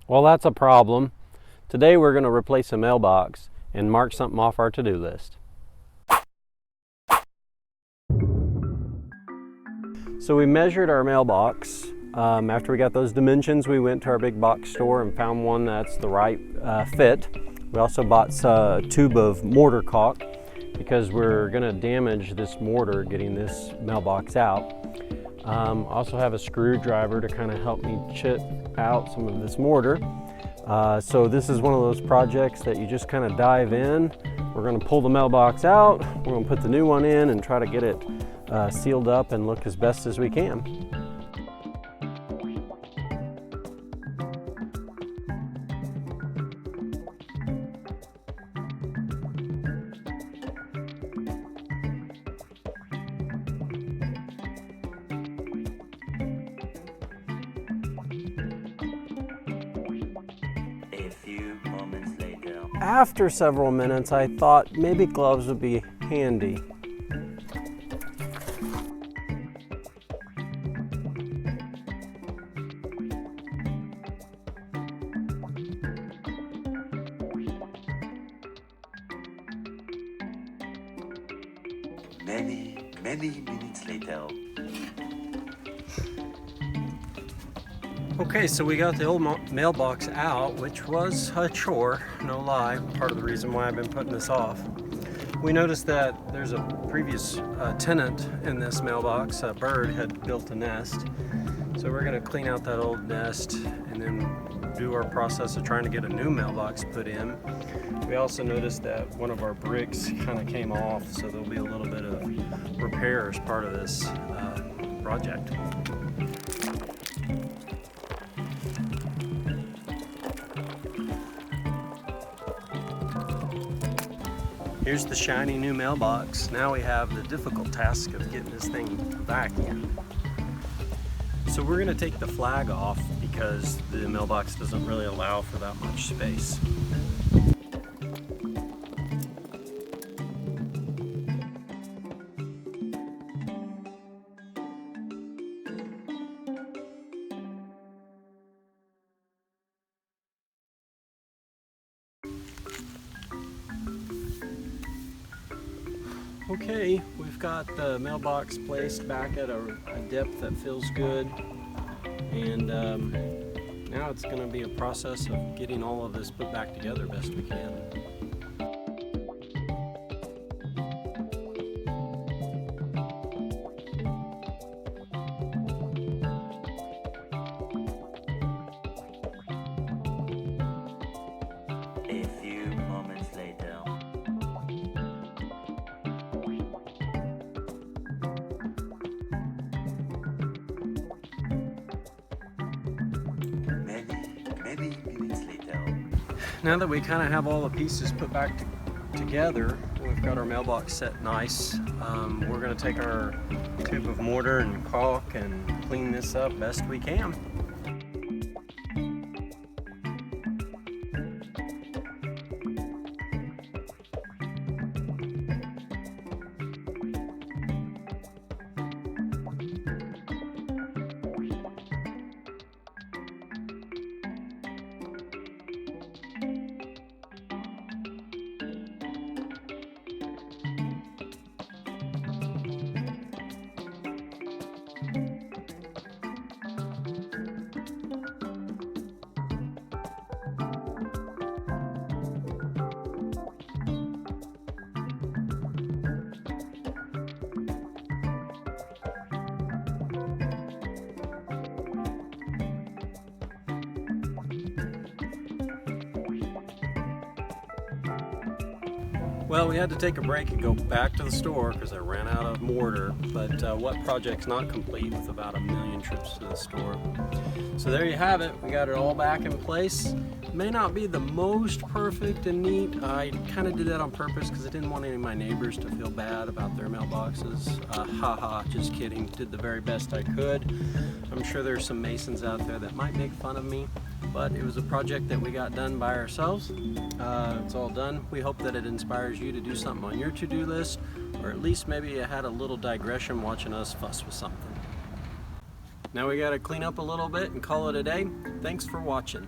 Well, that's a problem. Today we're going to replace a mailbox and mark something off our to-do list. So we measured our mailbox. After we got those dimensions, we went to our big box store and found one that's the right fit. We also bought a tube of mortar caulk because we're going to damage this mortar getting this mailbox out. Also have a screwdriver to kind of help me chip out some of this mortar. So this is one of those projects that you just kind of dive in. We're going to pull the mailbox out, we're going to put the new one in and try to get it sealed up and look as best as we can. After several minutes, I thought maybe gloves would be handy. Many minutes later. Okay, so we got the old mailbox out, which was a chore, no lie, part of the reason why I've been putting this off. We noticed that there's a previous tenant in this mailbox. A bird had built a nest. So we're gonna clean out that old nest and then do our process of trying to get a new mailbox put in. We also noticed that one of our bricks kind of came off, so there'll be a little bit of repair as part of this project. Here's the shiny new mailbox. Now we have the difficult task of getting this thing vacuumed. So we're gonna take the flag off because the mailbox doesn't really allow for that much space. Okay, we've got the mailbox placed back at a depth that feels good, and now it's going to be a process of getting all of this put back together best we can. A few moments later. Many minutes later. Now that we kind of have all the pieces put back together, we've got our mailbox set nice. We're going to take our tube of mortar and caulk and clean this up best we can. Well, we had to take a break and go back to the store because I ran out of mortar, but what project's not complete with about 1 million trips to the store? So there you have it. We got it all back in place. It may not be the most perfect and neat. I kind of did that on purpose because I didn't want any of my neighbors to feel bad about their mailboxes. Haha, just kidding. Did the very best I could. I'm sure there's some masons out there that might make fun of me, but it was a project that we got done by ourselves. It's all done. We hope that it inspires you to do something on your to-do list, or at least maybe you had a little digression watching us fuss with something. Now we gotta clean up a little bit and call it a day. Thanks for watching.